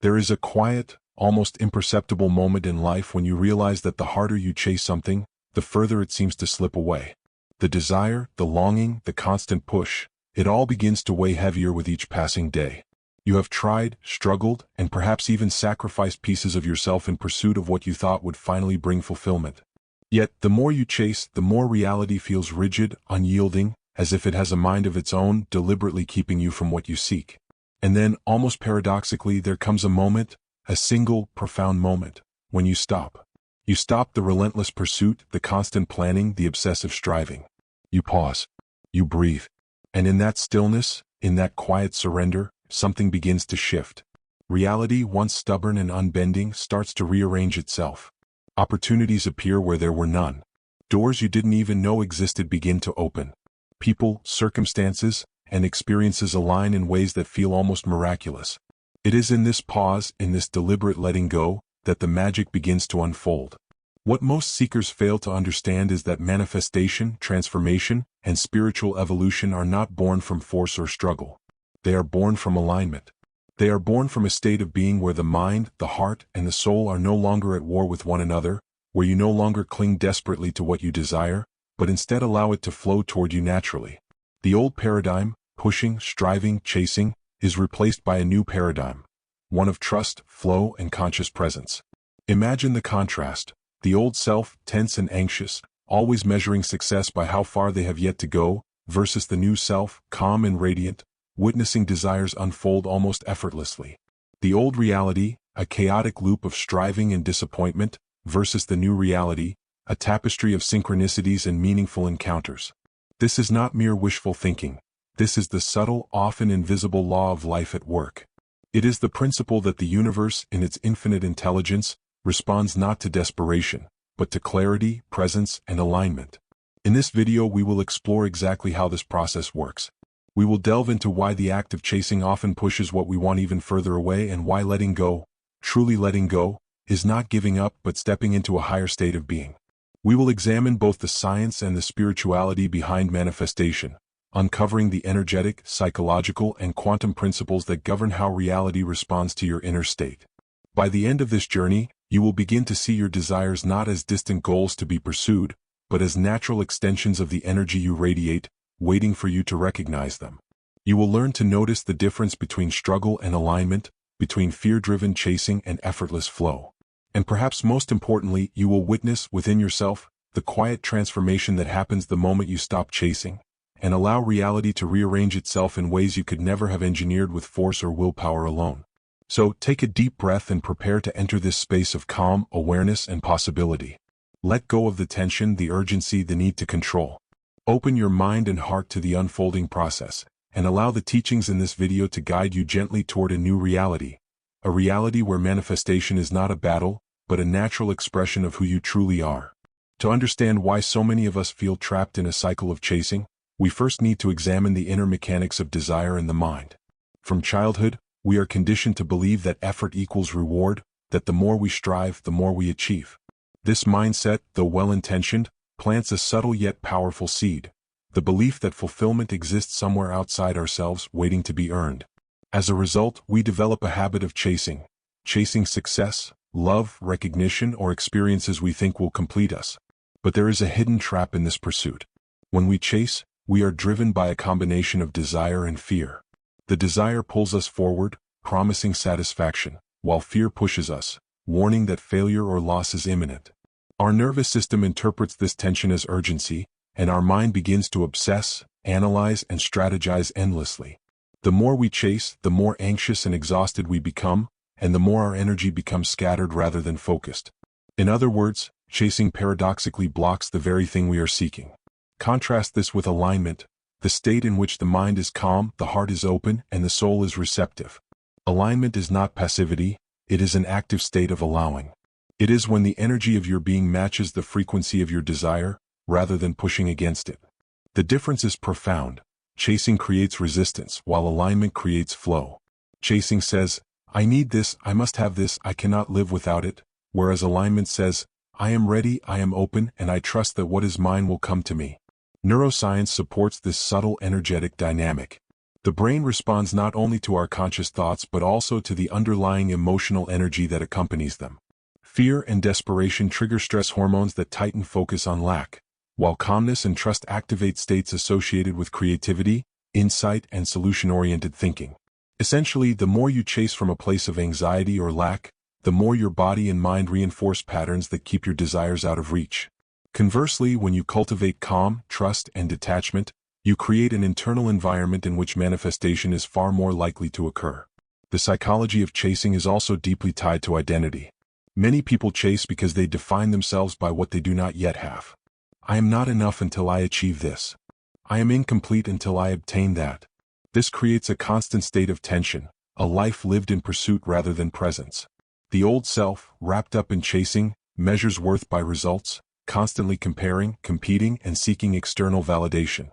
There is a quiet, almost imperceptible moment in life when you realize that the harder you chase something, the further it seems to slip away. The desire, the longing, the constant push, it all begins to weigh heavier with each passing day. You have tried, struggled, and perhaps even sacrificed pieces of yourself in pursuit of what you thought would finally bring fulfillment. Yet, the more you chase, the more reality feels rigid, unyielding, as if it has a mind of its own, deliberately keeping you from what you seek. And then, almost paradoxically, there comes a moment, a single, profound moment, when you stop. You stop the relentless pursuit, the constant planning, the obsessive striving. You pause. You breathe. And in that stillness, in that quiet surrender, something begins to shift. Reality, once stubborn and unbending, starts to rearrange itself. Opportunities appear where there were none. Doors you didn't even know existed begin to open. People, circumstances, and experiences align in ways that feel almost miraculous. It is in this pause, in this deliberate letting go, that the magic begins to unfold. What most seekers fail to understand is that manifestation, transformation, and spiritual evolution are not born from force or struggle. They are born from alignment. They are born from a state of being where the mind, the heart, and the soul are no longer at war with one another, where you no longer cling desperately to what you desire, but instead allow it to flow toward you naturally. The old paradigm, pushing, striving, chasing, is replaced by a new paradigm, one of trust, flow, and conscious presence. Imagine the contrast. The old self, tense and anxious, always measuring success by how far they have yet to go, versus the new self, calm and radiant, witnessing desires unfold almost effortlessly. The old reality, a chaotic loop of striving and disappointment, versus the new reality, a tapestry of synchronicities and meaningful encounters. This is not mere wishful thinking. This is the subtle, often invisible law of life at work. It is the principle that the universe, in its infinite intelligence, responds not to desperation, but to clarity, presence, and alignment. In this video we will explore exactly how this process works. We will delve into why the act of chasing often pushes what we want even further away, and why letting go, truly letting go, is not giving up but stepping into a higher state of being. We will examine both the science and the spirituality behind manifestation, uncovering the energetic, psychological, and quantum principles that govern how reality responds to your inner state. By the end of this journey, you will begin to see your desires not as distant goals to be pursued, but as natural extensions of the energy you radiate, waiting for you to recognize them. You will learn to notice the difference between struggle and alignment, between fear-driven chasing and effortless flow. And perhaps most importantly, you will witness within yourself the quiet transformation that happens the moment you stop chasing, and allow reality to rearrange itself in ways you could never have engineered with force or willpower alone. So, take a deep breath and prepare to enter this space of calm, awareness, and possibility. Let go of the tension, the urgency, the need to control. Open your mind and heart to the unfolding process, and allow the teachings in this video to guide you gently toward a new reality. A reality where manifestation is not a battle, but a natural expression of who you truly are. To understand why so many of us feel trapped in a cycle of chasing, we first need to examine the inner mechanics of desire in the mind. From childhood, we are conditioned to believe that effort equals reward, that the more we strive, the more we achieve. This mindset, though well-intentioned, plants a subtle yet powerful seed, the belief that fulfillment exists somewhere outside ourselves, waiting to be earned. As a result, we develop a habit of chasing success, love, recognition, or experiences we think will complete us. But there is a hidden trap in this pursuit. When we chase, we are driven by a combination of desire and fear. The desire pulls us forward, promising satisfaction, while fear pushes us, warning that failure or loss is imminent. Our nervous system interprets this tension as urgency, and our mind begins to obsess, analyze, and strategize endlessly. The more we chase, the more anxious and exhausted we become, and the more our energy becomes scattered rather than focused. In other words, chasing paradoxically blocks the very thing we are seeking. Contrast this with alignment, the state in which the mind is calm, the heart is open, and the soul is receptive. Alignment is not passivity, it is an active state of allowing. It is when the energy of your being matches the frequency of your desire, rather than pushing against it. The difference is profound. Chasing creates resistance, while alignment creates flow. Chasing says, I need this, I must have this, I cannot live without it, whereas alignment says, I am ready, I am open, and I trust that what is mine will come to me. Neuroscience supports this subtle energetic dynamic. The brain responds not only to our conscious thoughts but also to the underlying emotional energy that accompanies them. Fear and desperation trigger stress hormones that tighten focus on lack, while calmness and trust activate states associated with creativity, insight, and solution-oriented thinking. Essentially, the more you chase from a place of anxiety or lack, the more your body and mind reinforce patterns that keep your desires out of reach. Conversely, when you cultivate calm, trust, and detachment, you create an internal environment in which manifestation is far more likely to occur. The psychology of chasing is also deeply tied to identity. Many people chase because they define themselves by what they do not yet have. I am not enough until I achieve this. I am incomplete until I obtain that. This creates a constant state of tension, a life lived in pursuit rather than presence. The old self, wrapped up in chasing, measures worth by results, constantly comparing, competing, and seeking external validation.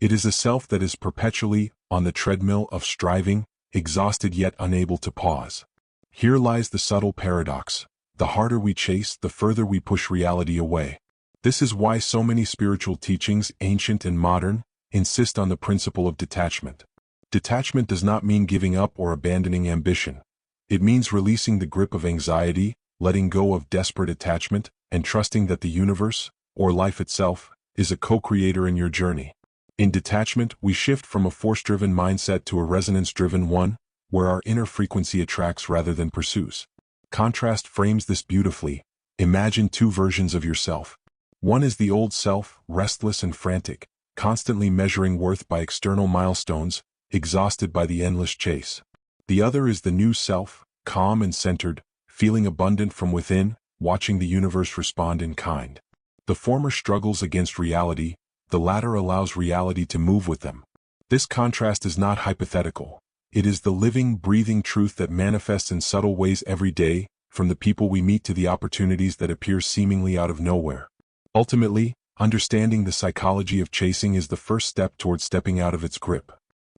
It is a self that is perpetually on the treadmill of striving, exhausted yet unable to pause. Here lies the subtle paradox. The harder we chase, the further we push reality away. This is why so many spiritual teachings, ancient and modern, insist on the principle of detachment. Detachment does not mean giving up or abandoning ambition. It means releasing the grip of anxiety, letting go of desperate attachment, and trusting that the universe, or life itself, is a co-creator in your journey. In detachment, we shift from a force-driven mindset to a resonance-driven one, where our inner frequency attracts rather than pursues. Contrast frames this beautifully. Imagine two versions of yourself. One is the old self, restless and frantic, constantly measuring worth by external milestones, exhausted by the endless chase. The other is the new self, calm and centered, feeling abundant from within, watching the universe respond in kind. The former struggles against reality, the latter allows reality to move with them. This contrast is not hypothetical. It is the living, breathing truth that manifests in subtle ways every day, from the people we meet to the opportunities that appear seemingly out of nowhere. Ultimately, understanding the psychology of chasing is the first step towards stepping out of its grip.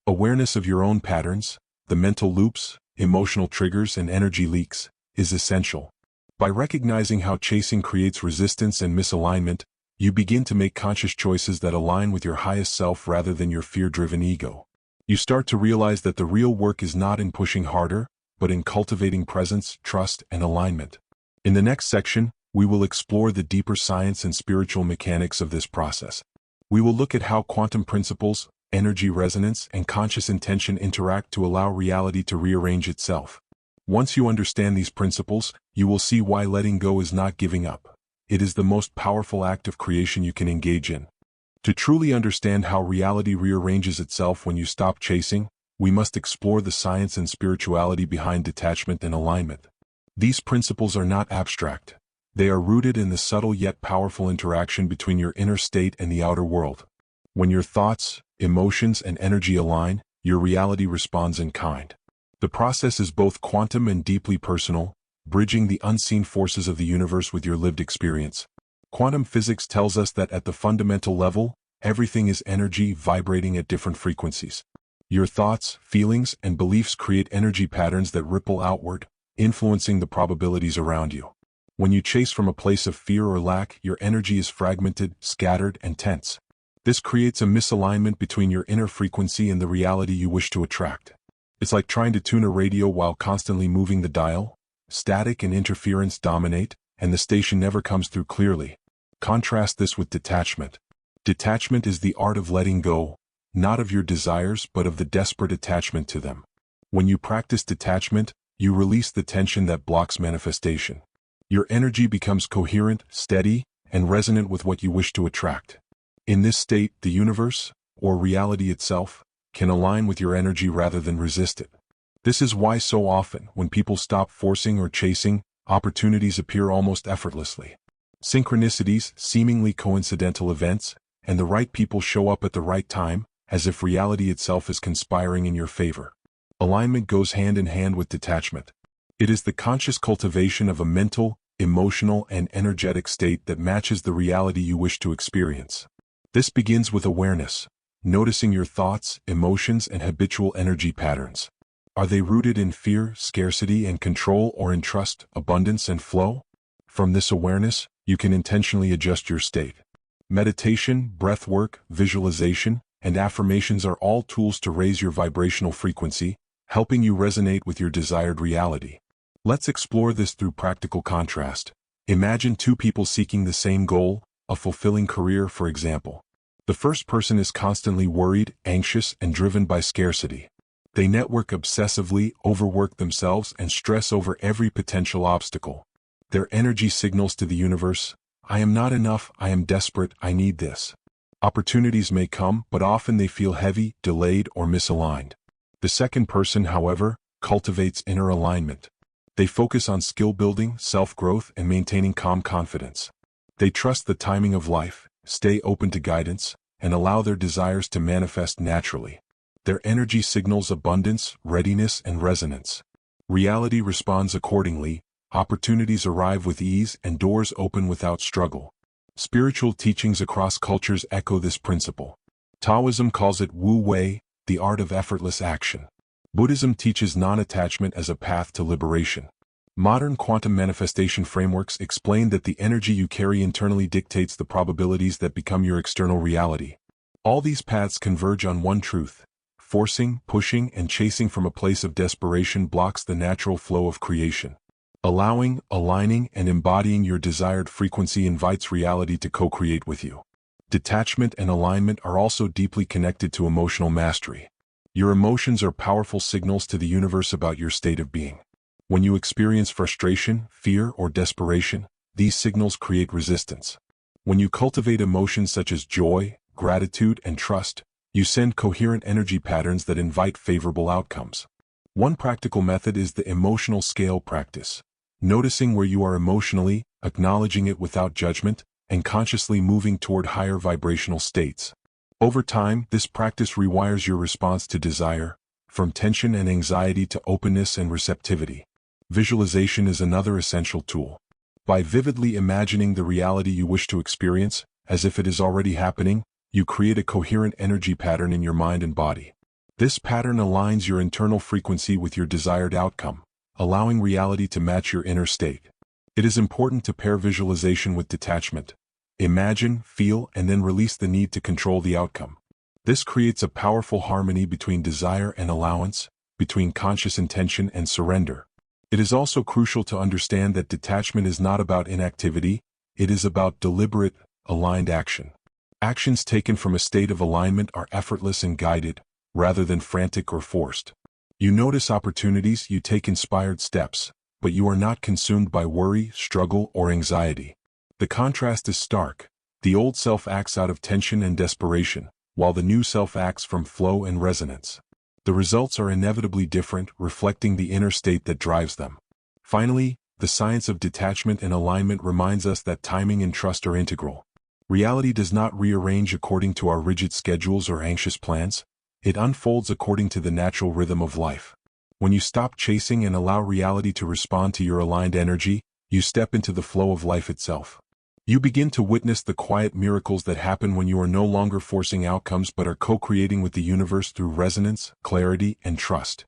Awareness of your own patterns, the mental loops, emotional triggers, and energy leaks, is essential. By recognizing how chasing creates resistance and misalignment, you begin to make conscious choices that align with your highest self rather than your fear-driven ego. You start to realize that the real work is not in pushing harder, but in cultivating presence, trust, and alignment. In the next section, we will explore the deeper science and spiritual mechanics of this process. We will look at how quantum principles, energy resonance, and conscious intention interact to allow reality to rearrange itself. Once you understand these principles, you will see why letting go is not giving up. It is the most powerful act of creation you can engage in. To truly understand how reality rearranges itself when you stop chasing, we must explore the science and spirituality behind detachment and alignment. These principles are not abstract. They are rooted in the subtle yet powerful interaction between your inner state and the outer world. When your thoughts, emotions, and energy align, your reality responds in kind. The process is both quantum and deeply personal, bridging the unseen forces of the universe with your lived experience. Quantum physics tells us that at the fundamental level, everything is energy vibrating at different frequencies. Your thoughts, feelings, and beliefs create energy patterns that ripple outward, influencing the probabilities around you. When you chase from a place of fear or lack, your energy is fragmented, scattered, and tense. This creates a misalignment between your inner frequency and the reality you wish to attract. It's like trying to tune a radio while constantly moving the dial. Static and interference dominate, and the station never comes through clearly. Contrast this with detachment. Detachment is the art of letting go, not of your desires but of the desperate attachment to them. When you practice detachment, you release the tension that blocks manifestation. Your energy becomes coherent, steady, and resonant with what you wish to attract. In this state, the universe, or reality itself, can align with your energy rather than resist it. This is why so often, when people stop forcing or chasing, opportunities appear almost effortlessly. Synchronicities, seemingly coincidental events, and the right people show up at the right time, as if reality itself is conspiring in your favor. Alignment goes hand in hand with detachment. It is the conscious cultivation of a mental, emotional, and energetic state that matches the reality you wish to experience. This begins with awareness, noticing your thoughts, emotions, and habitual energy patterns. Are they rooted in fear, scarcity, and control, or in trust, abundance, and flow? From this awareness, you can intentionally adjust your state. Meditation, breathwork, visualization, and affirmations are all tools to raise your vibrational frequency, helping you resonate with your desired reality. Let's explore this through practical contrast. Imagine two people seeking the same goal, a fulfilling career, for example. The first person is constantly worried, anxious, and driven by scarcity. They network obsessively, overwork themselves, and stress over every potential obstacle. Their energy signals to the universe, "I am not enough, I am desperate, I need this." Opportunities may come, but often they feel heavy, delayed, or misaligned. The second person, however, cultivates inner alignment. They focus on skill building, self-growth, and maintaining calm confidence. They trust the timing of life, stay open to guidance, and allow their desires to manifest naturally. Their energy signals abundance, readiness, and resonance. Reality responds accordingly, opportunities arrive with ease, and doors open without struggle. Spiritual teachings across cultures echo this principle. Taoism calls it Wu Wei, the art of effortless action. Buddhism teaches non-attachment as a path to liberation. Modern quantum manifestation frameworks explain that the energy you carry internally dictates the probabilities that become your external reality. All these paths converge on one truth: forcing, pushing, and chasing from a place of desperation blocks the natural flow of creation. Allowing, aligning, and embodying your desired frequency invites reality to co-create with you. Detachment and alignment are also deeply connected to emotional mastery. Your emotions are powerful signals to the universe about your state of being. When you experience frustration, fear, or desperation, these signals create resistance. When you cultivate emotions such as joy, gratitude, and trust, you send coherent energy patterns that invite favorable outcomes. One practical method is the emotional scale practice. Noticing where you are emotionally, acknowledging it without judgment, and consciously moving toward higher vibrational states. Over time, this practice rewires your response to desire, from tension and anxiety to openness and receptivity. Visualization is another essential tool. By vividly imagining the reality you wish to experience, as if it is already happening, you create a coherent energy pattern in your mind and body. This pattern aligns your internal frequency with your desired outcome, allowing reality to match your inner state. It is important to pair visualization with detachment. Imagine, feel, and then release the need to control the outcome. This creates a powerful harmony between desire and allowance, between conscious intention and surrender. It is also crucial to understand that detachment is not about inactivity, it is about deliberate, aligned action. Actions taken from a state of alignment are effortless and guided, rather than frantic or forced. You notice opportunities, you take inspired steps, but you are not consumed by worry, struggle, or anxiety. The contrast is stark. The old self acts out of tension and desperation, while the new self acts from flow and resonance. The results are inevitably different, reflecting the inner state that drives them. Finally, the science of detachment and alignment reminds us that timing and trust are integral. Reality does not rearrange according to our rigid schedules or anxious plans. It unfolds according to the natural rhythm of life. When you stop chasing and allow reality to respond to your aligned energy, you step into the flow of life itself. You begin to witness the quiet miracles that happen when you are no longer forcing outcomes but are co-creating with the universe through resonance, clarity, and trust.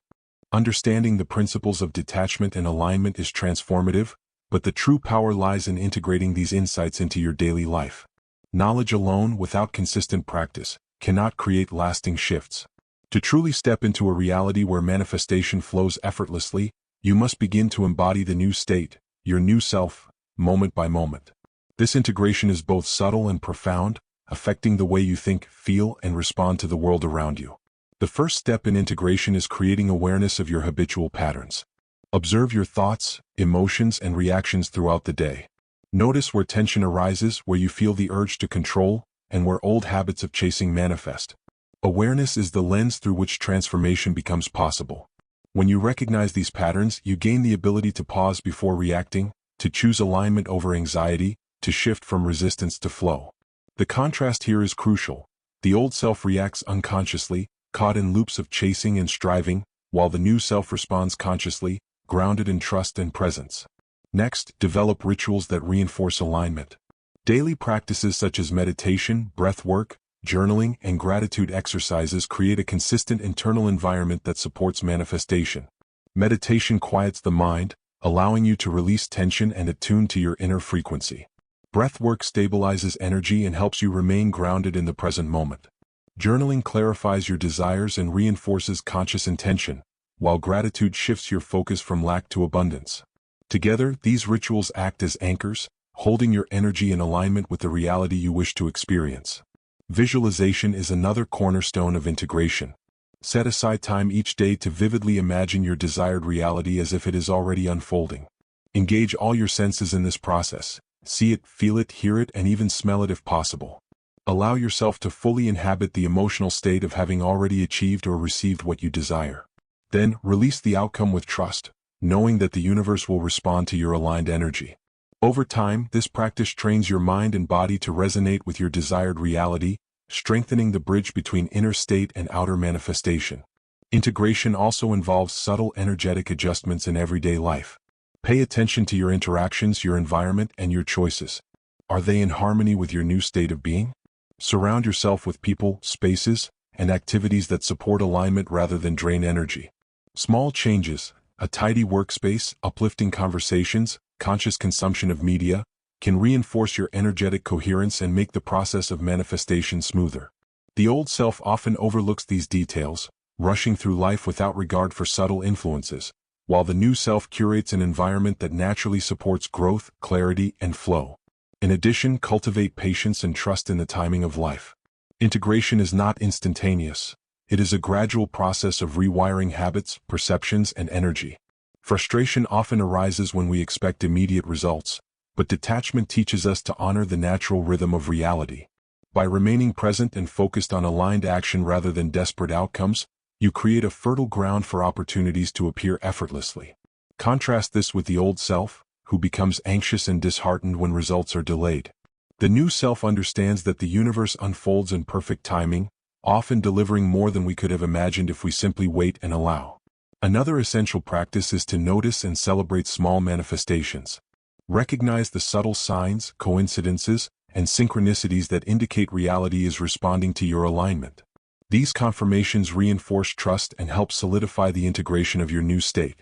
Understanding the principles of detachment and alignment is transformative, but the true power lies in integrating these insights into your daily life. Knowledge alone, without consistent practice, cannot create lasting shifts. To truly step into a reality where manifestation flows effortlessly, you must begin to embody the new state, your new self, moment by moment. This integration is both subtle and profound, affecting the way you think, feel, and respond to the world around you. The first step in integration is creating awareness of your habitual patterns. Observe your thoughts, emotions, and reactions throughout the day. Notice where tension arises, where you feel the urge to control, and where old habits of chasing manifest. Awareness is the lens through which transformation becomes possible. When you recognize these patterns, you gain the ability to pause before reacting, to choose alignment over anxiety, to shift from resistance to flow. The contrast here is crucial. The old self reacts unconsciously, caught in loops of chasing and striving, while the new self responds consciously, grounded in trust and presence. Next, develop rituals that reinforce alignment. Daily practices such as meditation, breath work, journaling, and gratitude exercises create a consistent internal environment that supports manifestation. Meditation quiets the mind, allowing you to release tension and attune to your inner frequency. Breath work stabilizes energy and helps you remain grounded in the present moment. Journaling clarifies your desires and reinforces conscious intention, while gratitude shifts your focus from lack to abundance. Together, these rituals act as anchors, holding your energy in alignment with the reality you wish to experience. Visualization is another cornerstone of integration. Set aside time each day to vividly imagine your desired reality as if it is already unfolding. Engage all your senses in this process. See it, feel it, hear it, and even smell it if possible. Allow yourself to fully inhabit the emotional state of having already achieved or received what you desire. Then, release the outcome with trust, knowing that the universe will respond to your aligned energy. Over time, this practice trains your mind and body to resonate with your desired reality, strengthening the bridge between inner state and outer manifestation. Integration also involves subtle energetic adjustments in everyday life. Pay attention to your interactions, your environment, and your choices. Are they in harmony with your new state of being? Surround yourself with people, spaces, and activities that support alignment rather than drain energy. Small changes, a tidy workspace, uplifting conversations, conscious consumption of media, can reinforce your energetic coherence and make the process of manifestation smoother. The old self often overlooks these details, rushing through life without regard for subtle influences, while the new self curates an environment that naturally supports growth, clarity, and flow. In addition, cultivate patience and trust in the timing of life. Integration is not instantaneous. It is a gradual process of rewiring habits, perceptions, and energy. Frustration often arises when we expect immediate results, but detachment teaches us to honor the natural rhythm of reality. By remaining present and focused on aligned action rather than desperate outcomes, you create a fertile ground for opportunities to appear effortlessly. Contrast this with the old self, who becomes anxious and disheartened when results are delayed. The new self understands that the universe unfolds in perfect timing, often delivering more than we could have imagined if we simply wait and allow. Another essential practice is to notice and celebrate small manifestations. Recognize the subtle signs, coincidences, and synchronicities that indicate reality is responding to your alignment. These confirmations reinforce trust and help solidify the integration of your new state.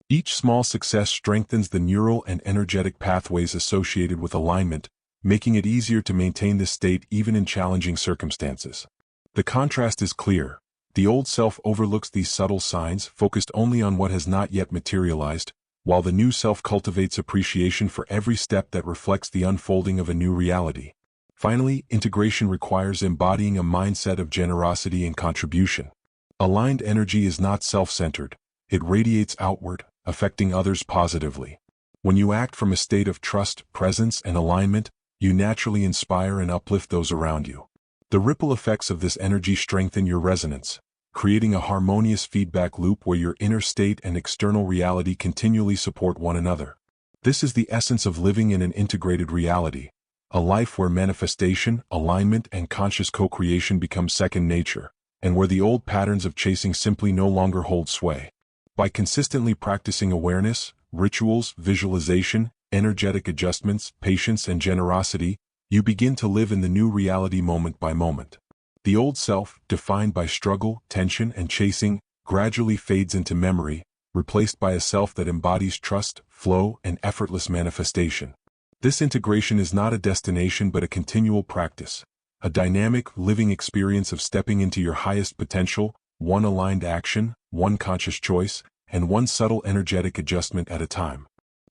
Each small success strengthens the neural and energetic pathways associated with alignment, making it easier to maintain this state even in challenging circumstances. The contrast is clear. The old self overlooks these subtle signs, focused only on what has not yet materialized, while the new self cultivates appreciation for every step that reflects the unfolding of a new reality. Finally, integration requires embodying a mindset of generosity and contribution. Aligned energy is not self-centered. It radiates outward, affecting others positively. When you act from a state of trust, presence, and alignment, you naturally inspire and uplift those around you. The ripple effects of this energy strengthen your resonance, creating a harmonious feedback loop where your inner state and external reality continually support one another. This is the essence of living in an integrated reality, a life where manifestation, alignment, and conscious co-creation become second nature, and where the old patterns of chasing simply no longer hold sway. By consistently practicing awareness, rituals, visualization, energetic adjustments, patience, and generosity, you begin to live in the new reality moment by moment. The old self, defined by struggle, tension, and chasing, gradually fades into memory, replaced by a self that embodies trust, flow, and effortless manifestation. This integration is not a destination but a continual practice, a dynamic, living experience of stepping into your highest potential, one aligned action, one conscious choice, and one subtle energetic adjustment at a time.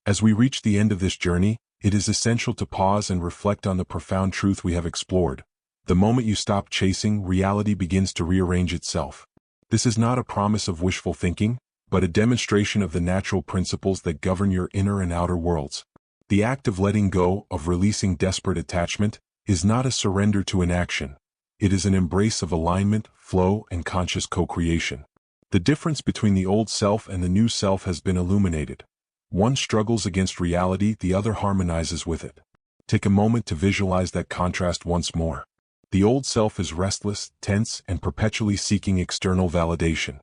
As we reach the end of this journey, it is essential to pause and reflect on the profound truth we have explored. The moment you stop chasing, reality begins to rearrange itself. This is not a promise of wishful thinking, but a demonstration of the natural principles that govern your inner and outer worlds. The act of letting go, of releasing desperate attachment, is not a surrender to inaction. It is an embrace of alignment, flow, and conscious co-creation. The difference between the old self and the new self has been illuminated. One struggles against reality, the other harmonizes with it. Take a moment to visualize that contrast once more. The old self is restless, tense, and perpetually seeking external validation.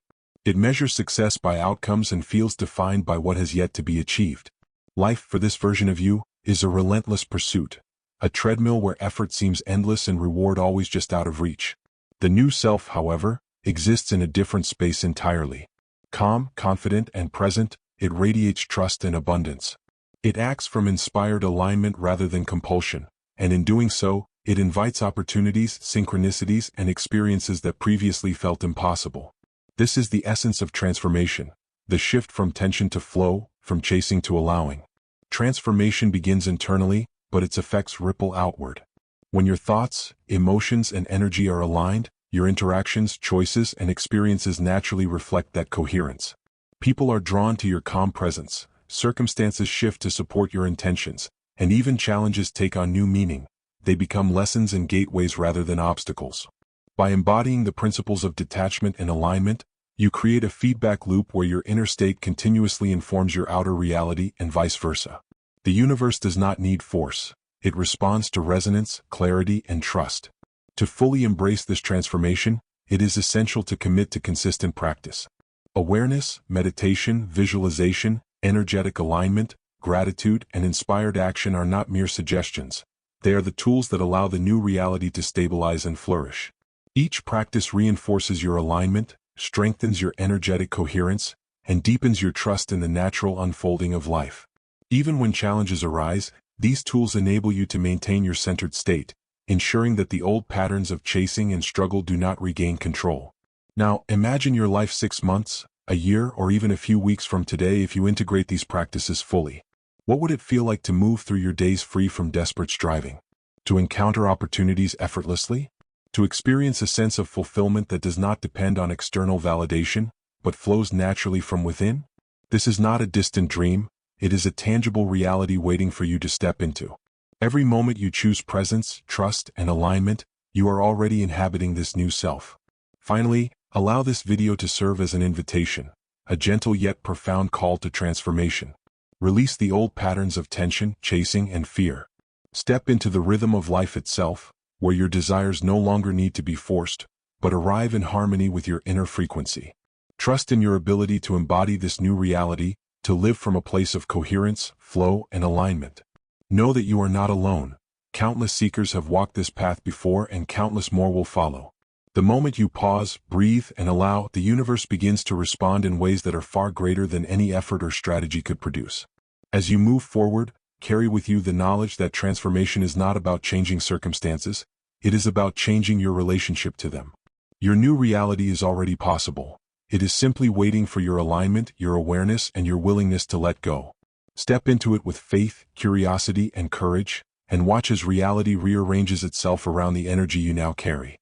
It measures success by outcomes and feels defined by what has yet to be achieved. Life, for this version of you, is a relentless pursuit, a treadmill where effort seems endless and reward always just out of reach. The new self, however, exists in a different space entirely. Calm, confident, and present, it radiates trust and abundance. It acts from inspired alignment rather than compulsion, and in doing so, It invites opportunities, synchronicities, and experiences that previously felt impossible. This is the essence of transformation, the shift from tension to flow, from chasing to allowing. Transformation begins internally, but its effects ripple outward. When your thoughts, emotions, and energy are aligned, your interactions, choices, and experiences naturally reflect that coherence. People are drawn to your calm presence, circumstances shift to support your intentions, and even challenges take on new meaning. They become lessons and gateways rather than obstacles. By embodying the principles of detachment and alignment, you create a feedback loop where your inner state continuously informs your outer reality and vice versa. The universe does not need force. It responds to resonance, clarity, and trust. To fully embrace this transformation, it is essential to commit to consistent practice. Awareness, meditation, visualization, energetic alignment, gratitude, and inspired action are not mere suggestions. They are the tools that allow the new reality to stabilize and flourish. Each practice reinforces your alignment, strengthens your energetic coherence, and deepens your trust in the natural unfolding of life. Even when challenges arise, these tools enable you to maintain your centered state, ensuring that the old patterns of chasing and struggle do not regain control. Now, imagine your life 6 months, a year, or even a few weeks from today if you integrate these practices fully. What would it feel like to move through your days free from desperate striving? To encounter opportunities effortlessly? To experience a sense of fulfillment that does not depend on external validation, but flows naturally from within? This is not a distant dream, it is a tangible reality waiting for you to step into. Every moment you choose presence, trust, and alignment, you are already inhabiting this new self. Finally, allow this video to serve as an invitation, a gentle yet profound call to transformation. Release the old patterns of tension, chasing, and fear. Step into the rhythm of life itself, where your desires no longer need to be forced, but arrive in harmony with your inner frequency. Trust in your ability to embody this new reality, to live from a place of coherence, flow, and alignment. Know that you are not alone. Countless seekers have walked this path before and countless more will follow. The moment you pause, breathe, and allow, the universe begins to respond in ways that are far greater than any effort or strategy could produce. As you move forward, carry with you the knowledge that transformation is not about changing circumstances, it is about changing your relationship to them. Your new reality is already possible. It is simply waiting for your alignment, your awareness, and your willingness to let go. Step into it with faith, curiosity, and courage, and watch as reality rearranges itself around the energy you now carry.